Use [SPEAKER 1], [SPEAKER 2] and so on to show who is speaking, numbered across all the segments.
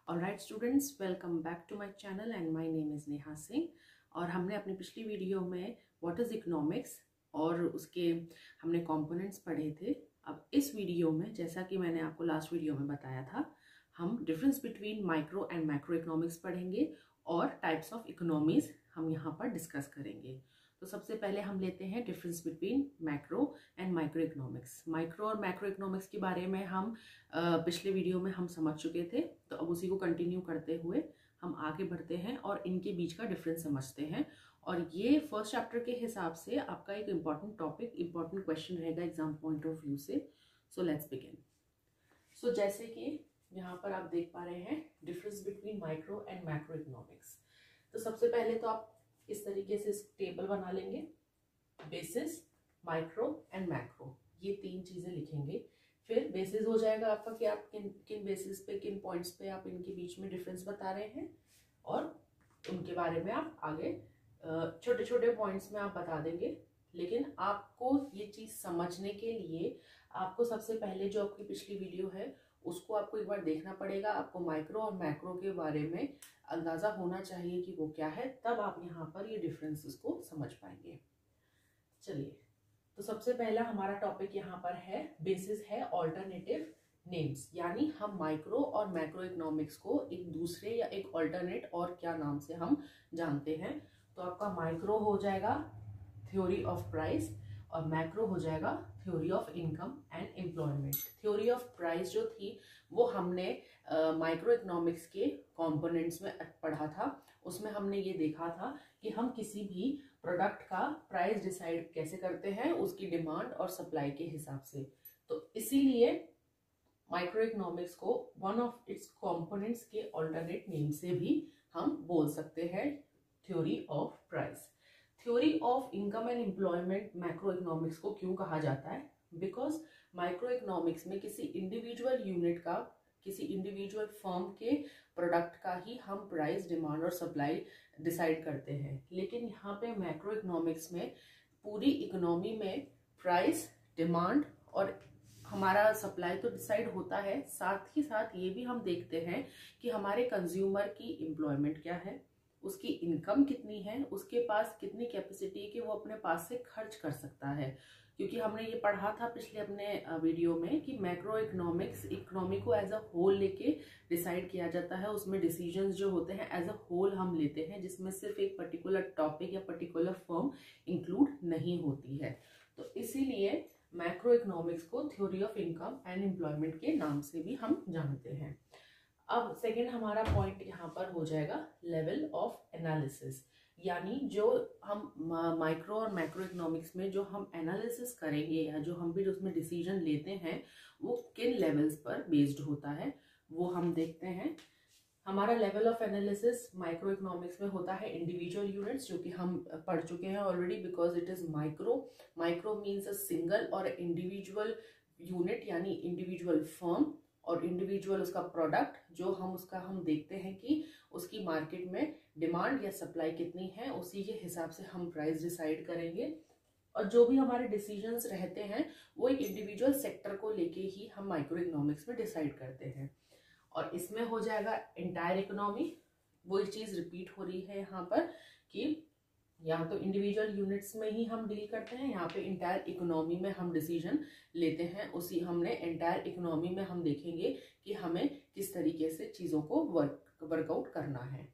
[SPEAKER 1] Alright students, welcome back to my channel and my name is Neha Singh. और हमने अपनी पिछली वीडियो में व्हाट इज़ इकोनॉमिक्स और उसके हमने कंपोनेंट्स पढ़े थे। अब इस वीडियो में, जैसा कि मैंने आपको लास्ट वीडियो में बताया था, हम difference between micro and macro economics पढ़ेंगे और टाइप्स ऑफ इकोनॉमीज हम यहाँ पर डिस्कस करेंगे। तो सबसे पहले हम लेते हैं difference between macro and micro economics. Micro और मैक्रो इकोनॉमिक्स के बारे में हम पिछले वीडियो में हम समझ चुके थे, तो अब उसी को कंटिन्यू करते हुए हम आगे बढ़ते हैं और इनके बीच का डिफरेंस समझते हैं। और ये फर्स्ट चैप्टर के हिसाब से आपका एक इम्पॉर्टेंट टॉपिक, इम्पॉर्टेंट क्वेश्चन रहेगा एग्जाम पॉइंट ऑफ व्यू से। So let's begin. सो जैसे कि यहाँ पर आप देख पा रहे हैं difference between micro and macro economics. तो सबसे पहले तो आप इस तरीके से टेबल बना लेंगे, बेसिस, माइक्रो एंड मैक्रो, ये तीन चीजें लिखेंगे। फिर बेसिस हो जाएगा आपका कि आप किन किन बेसिस पे, किन पॉइंट्स पे आप इनके बीच में डिफरेंस बता रहे हैं, और उनके बारे में आप आगे छोटे छोटे पॉइंट्स में आप बता देंगे। लेकिन आपको ये चीज समझने के लिए आपको सबसे पहले जो आपकी पिछली वीडियो है उसको आपको एक बार देखना पड़ेगा। आपको माइक्रो और मैक्रो के बारे में अंदाजा होना चाहिए कि वो क्या है, तब आप यहाँ पर ये डिफरेंसेस को समझ पाएंगे। चलिए, तो सबसे पहला हमारा टॉपिक यहाँ पर है, बेसिस है ऑल्टरनेटिव नेम्स, यानी हम माइक्रो और मैक्रो इकोनॉमिक्स को एक दूसरे या एक ऑल्टरनेट और क्या नाम से हम जानते हैं। तो आपका माइक्रो हो जाएगा थ्योरी ऑफ प्राइस और मैक्रो हो जाएगा theory of income and employment. Theory of price जो थी वो हमने माइक्रो इकोनॉमिक्स के कंपोनेंट्स में पढ़ा था। उसमें हमने ये देखा था कि हम किसी भी प्रोडक्ट का प्राइस डिसाइड कैसे करते हैं, उसकी डिमांड और सप्लाई के हिसाब से। तो इसीलिए माइक्रो इकोनॉमिक्स को वन ऑफ इट्स कंपोनेंट्स के ऑल्टरनेट नेम से भी हम बोल सकते हैं, theory of price. Theory of income and employment macro economics को क्यों कहा जाता है? बिकॉज माइक्रो इकोनॉमिक्स में किसी इंडिविजुअल यूनिट का, किसी इंडिविजुअल फर्म के प्रोडक्ट का ही हम प्राइस, डिमांड और सप्लाई डिसाइड करते हैं। लेकिन यहाँ पे मैक्रो इकोनॉमिक्स में पूरी इकोनॉमी में प्राइस, डिमांड और हमारा सप्लाई तो डिसाइड होता है, साथ ही साथ ये भी हम देखते हैं कि हमारे कंज्यूमर की एम्प्लॉयमेंट क्या है, उसकी इनकम कितनी है, उसके पास कितनी कैपेसिटी है कि वो अपने पास से खर्च कर सकता है। क्योंकि हमने ये पढ़ा था पिछले अपने वीडियो में कि मैक्रो इकोनॉमिक्स इकोनॉमी को एज अ होल लेके डिसाइड किया जाता है। उसमें डिसीजंस जो होते हैं एज अ होल हम लेते हैं, जिसमें सिर्फ एक पर्टिकुलर टॉपिक या पर्टिकुलर फर्म इंक्लूड नहीं होती है। तो इसीलिए मैक्रो इकोनॉमिक्स को theory of income and employment के नाम से भी हम जानते हैं। अब सेकेंड हमारा पॉइंट यहाँ पर हो जाएगा लेवल ऑफ एनालिसिस, यानी जो हम माइक्रो और मैक्रो इकोनॉमिक्स में जो हम एनालिसिस करेंगे या जो हम भी उसमें डिसीजन लेते हैं वो किन लेवल्स पर बेस्ड होता है, वो हम देखते हैं। हमारा level of analysis micro economics में होता है इंडिविजुअल यूनिट्स, जो कि हम पढ़ चुके हैं already, because it is micro. Micro means a single और इंडिविजुअल यूनिट, यानी इंडिविजुअल फर्म और इंडिविजुअल उसका प्रोडक्ट, जो हम देखते हैं कि उसकी मार्केट में डिमांड या सप्लाई कितनी है, उसी के हिसाब से हम प्राइस डिसाइड करेंगे। और जो भी हमारे डिसीजंस रहते हैं वो एक इंडिविजुअल सेक्टर को लेके ही हम माइक्रो इकोनॉमिक्स में डिसाइड करते हैं। और इसमें हो जाएगा एंटायर इकोनॉमी। वो एक चीज रिपीट हो रही है यहाँ पर कि यहाँ तो इंडिविजुअल यूनिट्स में ही हम डील करते हैं, यहाँ पे एंटायर इकोनॉमी में हम डिसीजन लेते हैं। उसी हमने एंटायर इकोनॉमी में हम देखेंगे कि हमें किस तरीके से चीजों को वर्कआउट करना है।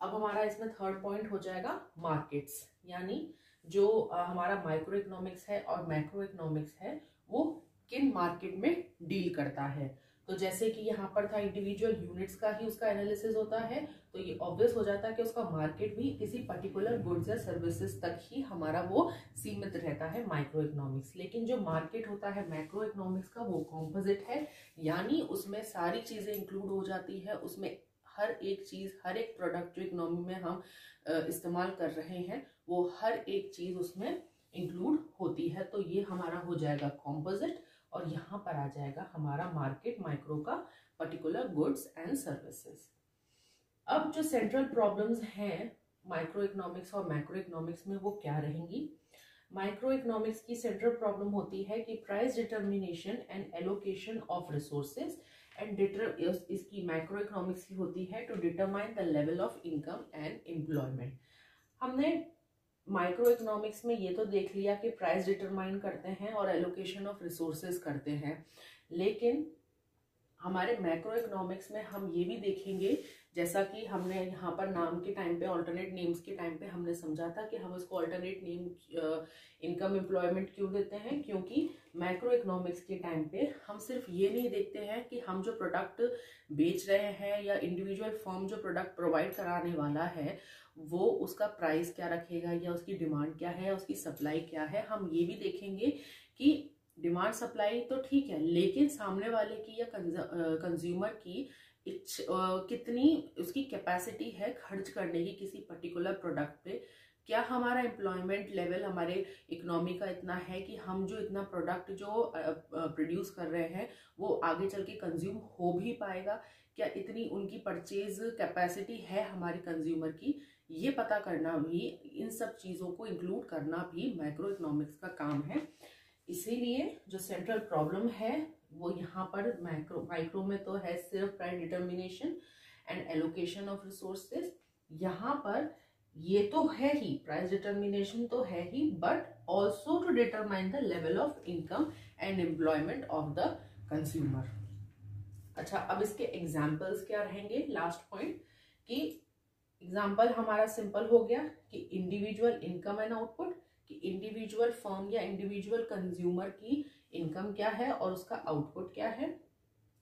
[SPEAKER 1] अब हमारा इसमें थर्ड पॉइंट हो जाएगा मार्केट्स, यानी जो हमारा माइक्रो इकोनॉमिक्स है और मैक्रो इकोनॉमिक्स है वो किन मार्केट में डील करता है। तो जैसे कि यहाँ पर था इंडिविजुअल यूनिट्स का ही उसका एनालिसिस होता है, तो ये ऑब्वियस हो जाता है कि उसका मार्केट भी किसी पर्टिकुलर गुड्स या सर्विसेज तक ही हमारा वो सीमित रहता है माइक्रो इकोनॉमिक्स। लेकिन जो मार्केट होता है मैक्रो इकोनॉमिक्स का वो कॉम्पोजिट है, यानी उसमें सारी चीजें इंक्लूड हो जाती है। उसमें हर एक चीज, हर एक प्रोडक्ट जो इकोनॉमी में हम इस्तेमाल कर रहे हैं वो हर एक चीज उसमें इंक्लूड होती है। तो ये हमारा हो जाएगा कॉम्पोजिट, और यहाँ पर आ जाएगा हमारा मार्केट माइक्रो का पर्टिकुलर गुड्स एंड सर्विसेज। अब जो सेंट्रल प्रॉब्लम्स हैं माइक्रो इकोनॉमिक्स और मैक्रो इकोनॉमिक्स में वो क्या रहेंगी? माइक्रो इकोनॉमिक्स की सेंट्रल प्रॉब्लम होती है कि price determination and allocation of resources and इसकी मैक्रो इकोनॉमिक्स की होती है to determine the level of income and employment. हमने माइक्रो इकोनॉमिक्स में ये तो देख लिया कि प्राइस डिटरमाइन करते हैं और एलोकेशन ऑफ रिसोर्सेज करते हैं, लेकिन हमारे मैक्रो इकोनॉमिक्स में हम ये भी देखेंगे, जैसा कि हमने यहाँ पर नाम के टाइम पे ऑल्टरनेट नेम्स के टाइम पे हमने समझा था कि हम इसको ऑल्टरनेट नेम इनकम एम्प्लॉयमेंट क्यों देते हैं, क्योंकि मैक्रो इकोनॉमिक्स के टाइम पे हम सिर्फ ये नहीं देखते हैं कि हम जो प्रोडक्ट बेच रहे हैं या इंडिविजुअल फर्म जो प्रोडक्ट प्रोवाइड कराने वाला है वो उसका प्राइस क्या रखेगा या उसकी डिमांड क्या है या उसकी सप्लाई क्या है। हम ये भी देखेंगे कि डिमांड सप्लाई तो ठीक है, लेकिन सामने वाले की या कंज्यूमर की कितनी उसकी कैपेसिटी है खर्च करने की किसी पर्टिकुलर प्रोडक्ट पे। क्या हमारा एम्प्लॉयमेंट लेवल हमारे इकोनॉमी का इतना है कि हम जो इतना प्रोडक्ट जो प्रोड्यूस कर रहे हैं वो आगे चल के कंज्यूम हो भी पाएगा, क्या इतनी उनकी परचेज कैपेसिटी है हमारे कंज्यूमर की, ये पता करना भी, इन सब चीज़ों को इंक्लूड करना भी मैक्रो इकोनॉमिक्स का काम है। इसीलिए जो सेंट्रल प्रॉब्लम है वो यहाँ पर माइक्रो में तो है सिर्फ price determination and allocation of resources. यहाँ पर ये तो है ही, प्राइस डिटर्मिनेशन तो है ही, but also to determine the level of income and employment of the consumer. अच्छा, अब इसके एग्जाम्पल्स क्या रहेंगे, लास्ट पॉइंट कि एग्जाम्पल हमारा सिंपल हो गया कि इंडिविजुअल इनकम एंड आउटपुट, कि इंडिविजुअल फर्म या इंडिविजुअल कंज्यूमर की इनकम क्या है और उसका आउटपुट क्या है,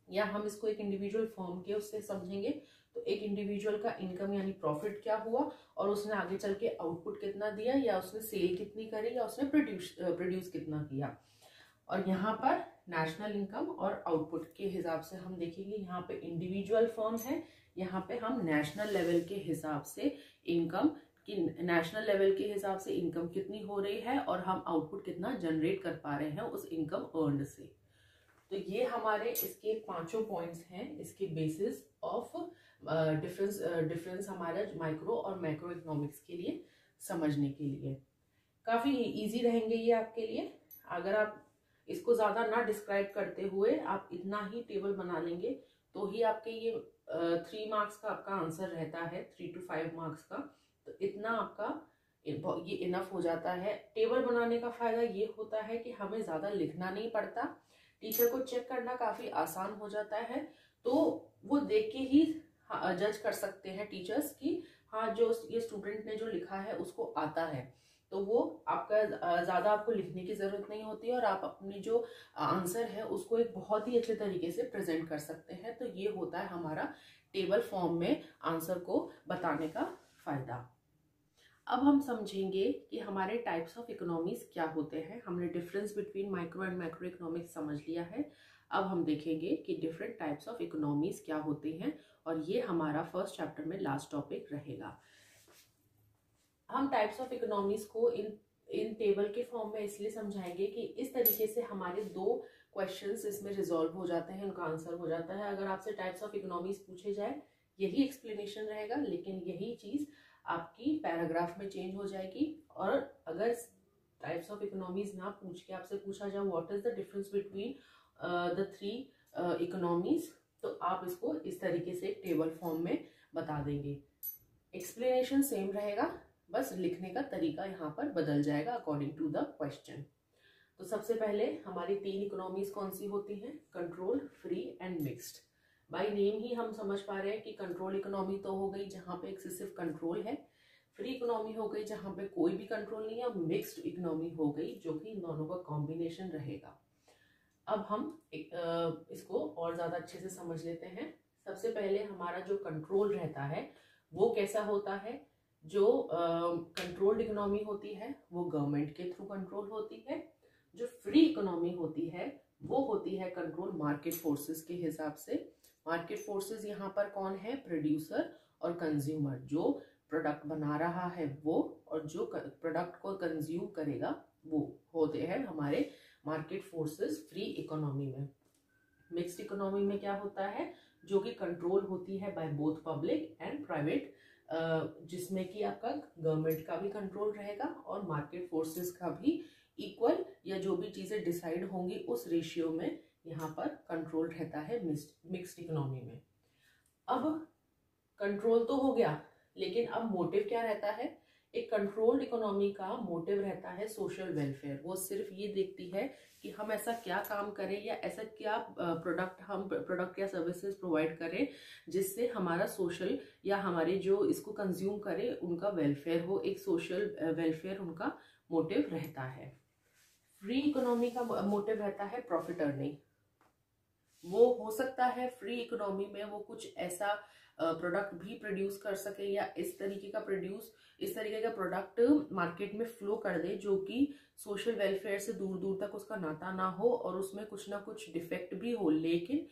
[SPEAKER 1] या हम इसको एक इंडिविजुअल फर्म के उससे समझेंगे तो एक इंडिविजुअल का इनकम यानी प्रॉफिट क्या हुआ और उसने आगे चल के आउटपुट कितना दिया, या उसने सेल कितनी करी, या उसने प्रोड्यूस कितना किया। और यहाँ पर नेशनल इनकम और आउटपुट के हिसाब से हम देखेंगे, यहाँ पे इंडिविजुअल फर्म है, यहाँ पे हम नेशनल लेवल के हिसाब से इनकम कि नेशनल लेवल के हिसाब से इनकम कितनी हो रही है और हम आउटपुट कितना जनरेट कर पा रहे हैं उस इनकम अर्न्ड से। तो ये हमारे इसके 5 पॉइंट्स हैं इसके बेसिस ऑफ डिफरेंस हमारा माइक्रो और मैक्रो इकोनॉमिक्स के लिए समझने के लिए। काफ़ी इजी रहेंगे ये आपके लिए। अगर आप इसको ज़्यादा ना डिस्क्राइब करते हुए आप इतना ही टेबल बना लेंगे तो ही आपके ये 3 मार्क्स का आपका आंसर रहता है, 3 to 5 मार्क्स का, तो इतना आपका ये इनफ हो जाता है। टेबल बनाने का फ़ायदा ये होता है कि हमें ज़्यादा लिखना नहीं पड़ता, टीचर को चेक करना काफ़ी आसान हो जाता है, तो वो देख के ही जज कर सकते हैं टीचर्स कि हाँ जो ये स्टूडेंट ने जो लिखा है उसको आता है, तो वो आपका ज़्यादा आपको लिखने की ज़रूरत नहीं होती और आप अपनी जो आंसर है उसको एक बहुत ही अच्छे तरीके से प्रेजेंट कर सकते हैं। तो ये होता है हमारा टेबल फॉर्म में आंसर को बताने का फ़ायदा। अब हम समझेंगे कि हमारे टाइप्स ऑफ इकोनॉमीज क्या होते हैं। हमने difference between micro and macro economics समझ लिया है। अब हम देखेंगे कि डिफरेंट टाइप्स ऑफ इकोनॉमीज क्या होती हैं, और ये हमारा फर्स्ट चैप्टर में लास्ट टॉपिक रहेगा। हम टाइप्स ऑफ इकोनॉमीज को इन टेबल के फॉर्म में इसलिए समझाएंगे कि इस तरीके से हमारे 2 क्वेश्चंस इसमें रिजॉल्व हो जाते हैं, उनका आंसर हो जाता है। अगर आपसे टाइप्स ऑफ इकोनॉमीज पूछे जाए यही एक्सप्लेनेशन रहेगा, लेकिन यही चीज़ आपकी पैराग्राफ में चेंज हो जाएगी। और अगर टाइप्स ऑफ इकोनॉमीज ना पूछ के आपसे पूछा जाए what is the difference between the 3 economies, तो आप इसको इस तरीके से एक टेबल फॉर्म में बता देंगे। एक्सप्लेनेशन सेम रहेगा, बस लिखने का तरीका यहाँ पर बदल जाएगा अकॉर्डिंग टू द क्वेश्चन। तो सबसे पहले हमारी 3 इकोनॉमीज कौन सी होती हैं, control, free and mixed. By name ही हम समझ पा रहे हैं कि कंट्रोल इकोनॉमी तो हो गई जहाँ पे एक्सेसिव कंट्रोल है, फ्री इकोनॉमी हो गई जहाँ पे कोई भी कंट्रोल नहीं है, और मिक्स्ड इकोनॉमी हो गई जो कि इन दोनों का कॉम्बिनेशन रहेगा। अब हम इसको और ज़्यादा अच्छे से समझ लेते हैं। सबसे पहले हमारा जो कंट्रोल रहता है वो कैसा होता है। जो कंट्रोल्ड इकोनॉमी होती है वो गवर्नमेंट के थ्रू कंट्रोल होती है। जो फ्री इकोनॉमी होती है वो होती है कंट्रोल मार्केट फोर्सेस के हिसाब से। मार्केट फोर्सेस यहाँ पर कौन है, प्रोड्यूसर और कंज्यूमर। जो प्रोडक्ट बना रहा है वो और जो प्रोडक्ट को कंज्यूम करेगा वो होते हैं हमारे मार्केट फोर्सेस फ्री इकोनॉमी में। मिक्स्ड इकोनॉमी में क्या होता है, जो कि कंट्रोल होती है by both public and private, जिसमें कि आपका गवर्नमेंट का भी कंट्रोल रहेगा और मार्केट फोर्सेस का भी इक्वल, या जो भी चीज़ें डिसाइड होंगी उस रेशियो में यहाँ पर कंट्रोल रहता है मिक्स्ड इकोनॉमी में। अब कंट्रोल तो हो गया, लेकिन अब मोटिव क्या रहता है? एक कंट्रोल्ड इकोनॉमी का मोटिव रहता है सोशल वेलफेयर। वो सिर्फ ये देखती है कि हम ऐसा क्या काम करें या ऐसा क्या प्रोडक्ट या सर्विसेज प्रोवाइड करें जिससे हमारा सोशल या हमारे जो इसको कंज्यूम करे उनका वेलफेयर हो। एक सोशल वेलफेयर उनका मोटिव रहता है। फ्री इकोनॉमी का मोटिव रहता है प्रॉफिट अर्निंग। वो हो सकता है फ्री इकोनॉमी में वो कुछ ऐसा प्रोडक्ट भी प्रोड्यूस कर सके या इस तरीके का प्रोडक्ट मार्केट में फ्लो कर दे जो कि सोशल वेलफेयर से दूर दूर तक उसका नाता ना हो और उसमें कुछ ना कुछ डिफेक्ट भी हो, लेकिन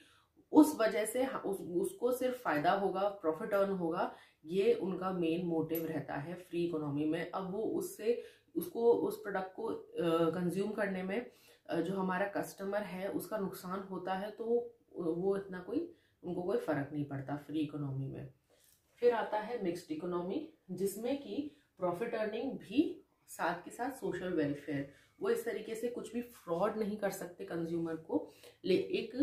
[SPEAKER 1] उस वजह से उसको सिर्फ फायदा होगा, प्रॉफिट अर्न होगा। ये उनका मेन मोटिव रहता है फ्री इकोनॉमी में। अब वो उसको उस प्रोडक्ट को कंज्यूम करने में जो हमारा कस्टमर है उसका नुकसान होता है तो वो इतना उनको कोई फर्क नहीं पड़ता फ्री इकोनॉमी में। फिर आता है मिक्स्ड इकोनॉमी, जिसमें कि प्रॉफिट अर्निंग भी साथ के साथ सोशल वेलफेयर। वो इस तरीके से कुछ भी फ्रॉड नहीं कर सकते कंज्यूमर को, एक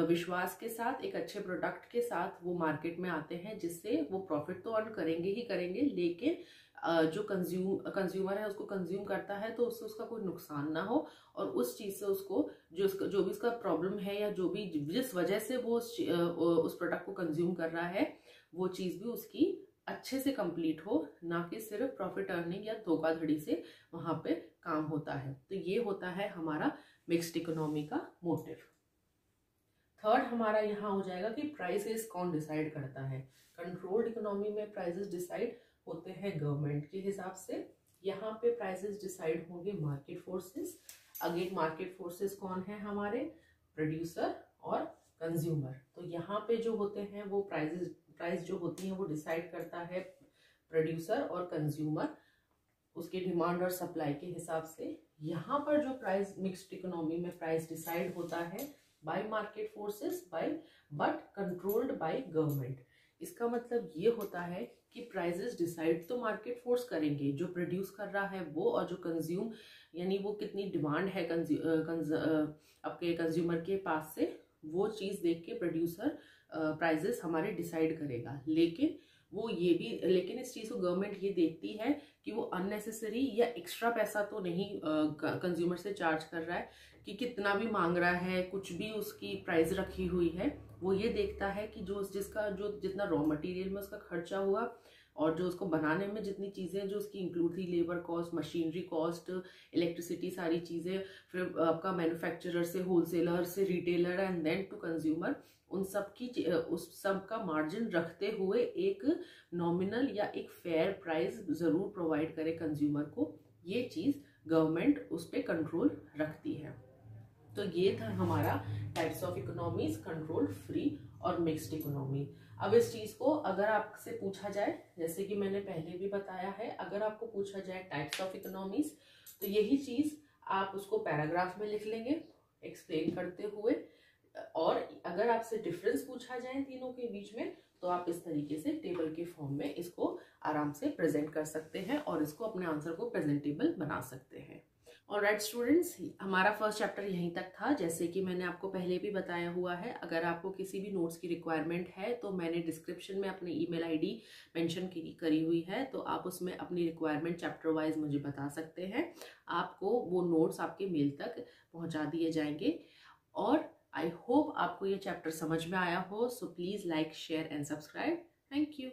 [SPEAKER 1] विश्वास के साथ एक अच्छे प्रोडक्ट के साथ वो मार्केट में आते हैं जिससे वो प्रॉफिट तो अर्न करेंगे ही करेंगे, लेकिन जो कंज्यूमर है उसको कंज्यूम करता है तो उससे उसका कोई नुकसान ना हो और उस चीज से उसको जो भी उसका प्रॉब्लम है या जो भी जिस वजह से वो उस प्रोडक्ट को कंज्यूम कर रहा है वो चीज भी उसकी अच्छे से कंप्लीट हो, ना कि सिर्फ प्रॉफिट अर्निंग या धोखाधड़ी से वहां पे काम होता है। तो ये होता है हमारा मिक्स्ड इकोनॉमी का मोटिव। थर्ड हमारा यहाँ हो जाएगा कि प्राइसेस कौन डिसाइड करता है। कंट्रोल्ड इकोनॉमी में प्राइसेस डिसाइड होते हैं गवर्नमेंट के हिसाब से। यहाँ पे प्राइसेस डिसाइड होंगे market forces. Again market forces कौन है? हमारे प्रोड्यूसर और कंज्यूमर। तो यहाँ पे जो होते हैं वो प्राइस जो होती है वो डिसाइड करता है प्रोड्यूसर और कंज्यूमर उसके डिमांड और सप्लाई के हिसाब से। यहाँ पर जो प्राइस मिक्स्ड इकोनॉमी में प्राइस डिसाइड होता है bye market forces but controlled by government. इसका मतलब ये होता है कि प्राइसेस डिसाइड तो मार्केट फोर्स करेंगे, जो प्रोड्यूस कर रहा है वो, और जो कंज्यूम यानी वो कितनी डिमांड है आपके कंज्यूमर के पास से, वो चीज देख के प्रोड्यूसर प्राइसेस हमारे डिसाइड करेगा। लेकिन इस चीज को गवर्नमेंट ये देखती है कि वो अननेसेसरी या एक्स्ट्रा पैसा तो नहीं कंज्यूमर से चार्ज कर रहा है, कि कितना भी मांग रहा है, कुछ भी उसकी प्राइस रखी हुई है। वो ये देखता है कि जितना रॉ मटेरियल में उसका खर्चा हुआ और जो उसको बनाने में जितनी चीजें जो उसकी इंक्लूड थी, labour cost, machinery cost, electricity, सारी चीजें, फिर आपका मैन्युफैक्चरर से होलसेलर से retailer and then to consumer, उस सब का मार्जिन रखते हुए एक नॉमिनल या एक फेयर प्राइस जरूर प्रोवाइड करे कंज्यूमर को। ये चीज गवर्नमेंट उस पर कंट्रोल रखती है। तो ये था हमारा types of economies, control, free और मिक्स्ड इकोनॉमी। अब इस चीज को अगर आपसे पूछा जाए, जैसे कि मैंने पहले भी बताया है, अगर आपको पूछा जाए टाइप्स ऑफ इकोनॉमीज तो यही चीज आप उसको पैराग्राफ में लिख लेंगे एक्सप्लेन करते हुए, और अगर आपसे डिफरेंस पूछा जाए तीनों के बीच में तो आप इस तरीके से टेबल के फॉर्म में इसको आराम से प्रेजेंट कर सकते हैं और इसको अपने आंसर को प्रेजेंटेबल बना सकते हैं। ऑलराइट स्टूडेंट्स, हमारा फर्स्ट चैप्टर यहीं तक था। जैसे कि मैंने आपको पहले भी बताया हुआ है, अगर आपको किसी भी नोट्स की रिक्वायरमेंट है तो मैंने डिस्क्रिप्शन में अपनी ईमेल आईडी मेंशन करी हुई है, तो आप उसमें अपनी रिक्वायरमेंट चैप्टर वाइज मुझे बता सकते हैं। आपको वो नोट्स आपके मेल तक पहुंचा दिए जाएंगे। और आई होप आपको ये चैप्टर समझ में आया हो। So please like, share and subscribe. Thank you.